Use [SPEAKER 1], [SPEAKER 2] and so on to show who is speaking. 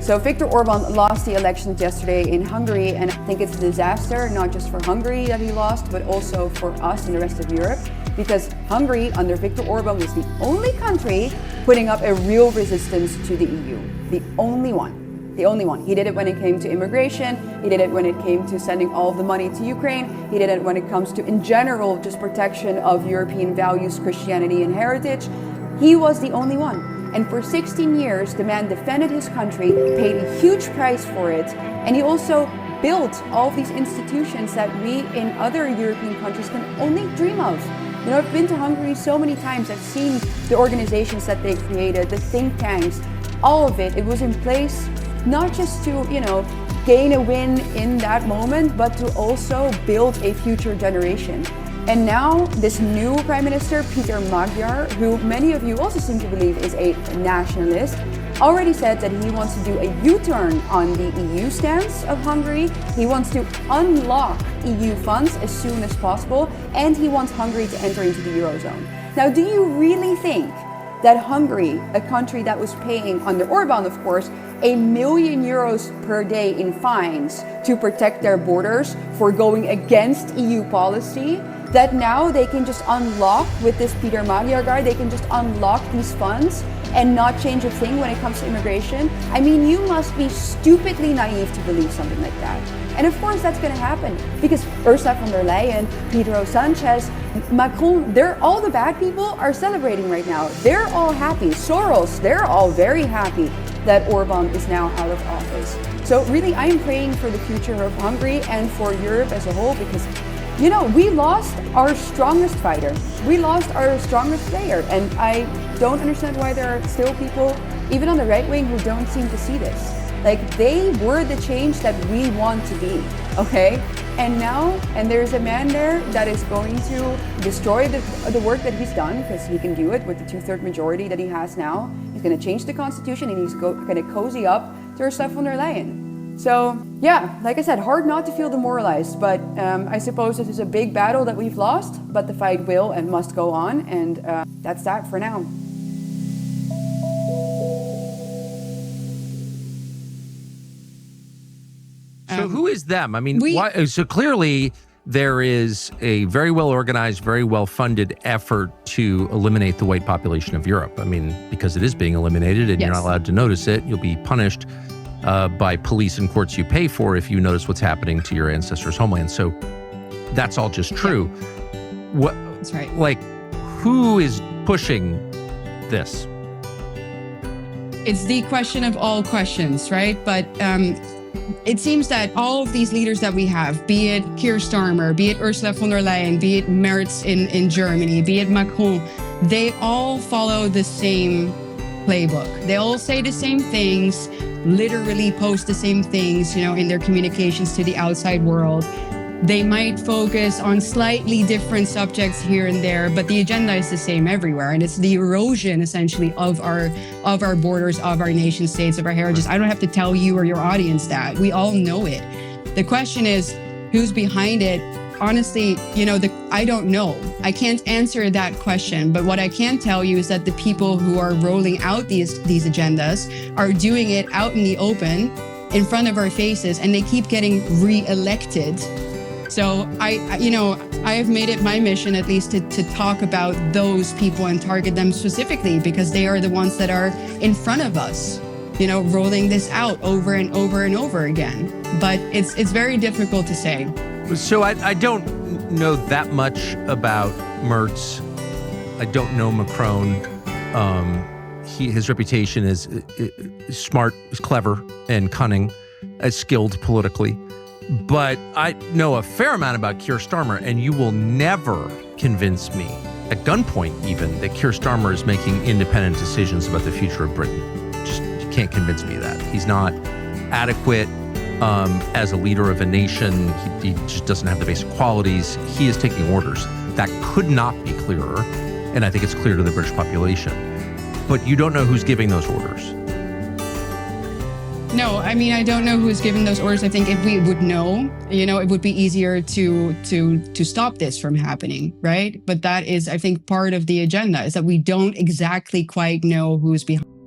[SPEAKER 1] So Viktor Orban lost the elections yesterday in Hungary, and I think it's a disaster, not just for Hungary that he lost, but also for us and the rest of Europe, because Hungary under Viktor Orban was the only country putting up a real resistance to the EU. The only one. The only one. He did it when it came to immigration. He did it when it came to sending all of the money to Ukraine. He did it when it comes to, in general, just protection of European values, Christianity, and heritage. He was the only one. And for 16 years, the man defended his country, paid a huge price for it, and he also built all of these institutions that we in other European countries can only dream of. You know, I've been to Hungary so many times. I've seen the organizations that they created, the think tanks, all of it. It was in place not just to, gain a win in that moment, but to also build a future generation. And now this new Prime Minister, Peter Magyar, who many of you also seem to believe is a nationalist, already said that he wants to do a U-turn on the EU stance of Hungary. He wants to unlock EU funds as soon as possible, and he wants Hungary to enter into the Eurozone. Now, do you really think that Hungary, a country that was paying, under Orban of course, €1 million per day in fines to protect their borders for going against EU policy, that now they can just unlock, with this Peter Magyar guy, they can just unlock these funds and not change a thing when it comes to immigration? I mean, you must be stupidly naive to believe something like that. And of course that's going to happen, because Ursula von der Leyen, Pedro Sanchez, Macron, all the bad people are celebrating right now. They're all happy. Soros, they're all very happy that Orban is now out of office. So really, I am praying for the future of Hungary and for Europe as a whole, because we lost our strongest fighter. We lost our strongest player. And I don't understand why there are still people, even on the right wing, who don't seem to see this. Like, they were the change that we want to be, okay? And there's a man there that is going to destroy the work that he's done, because he can do it with the 2/3 majority that he has now. He's going to change the constitution, and he's going to cozy up to Ursula von der Leyen. So yeah, like I said, hard not to feel demoralized, but I suppose this is a big battle that we've lost, but the fight will and must go on, and that's that for now.
[SPEAKER 2] So who is them? I mean, why? So clearly there is a very well-organized, very well-funded effort to eliminate the white population of Europe. I mean, because it is being eliminated and You're not allowed to notice it, you'll be punished by police and courts you pay for if you notice what's happening to your ancestors' homeland. So that's all just true. What?
[SPEAKER 3] That's right.
[SPEAKER 2] Like, who is pushing this?
[SPEAKER 3] It's the question of all questions, right? But it seems that all of these leaders that we have, be it Keir Starmer, be it Ursula von der Leyen, be it Merz in Germany, be it Macron, they all follow the same playbook. They all say the same things, literally post the same things, in their communications to the outside world. They might focus on slightly different subjects here and there, but the agenda is the same everywhere. And it's the erosion, essentially, of our borders, of our nation states, of our heritages. I don't have to tell you or your audience that. We all know it. The question is, who's behind it? Honestly, I don't know. I can't answer that question. But what I can tell you is that the people who are rolling out these agendas are doing it out in the open, in front of our faces, and they keep getting re-elected. So I have made it my mission, at least, to talk about those people and target them specifically, because they are the ones that are in front of us, rolling this out over and over and over again. But it's very difficult to say.
[SPEAKER 2] So I don't know that much about Merz. I don't know Macron. His reputation is smart, is clever, and cunning, skilled politically. But I know a fair amount about Keir Starmer, and you will never convince me, at gunpoint even, that Keir Starmer is making independent decisions about the future of Britain. Just, you can't convince me of that. He's not adequate as a leader of a nation. He just doesn't have the basic qualities. He is taking orders. That could not be clearer, and I think it's clear to the British population. But you don't know who's giving those orders.
[SPEAKER 3] No, I mean, I don't know who's giving those orders. I think if we would know, it would be easier to stop this from happening, right? But that is, I think, part of the agenda, is that we don't exactly quite know who's behind.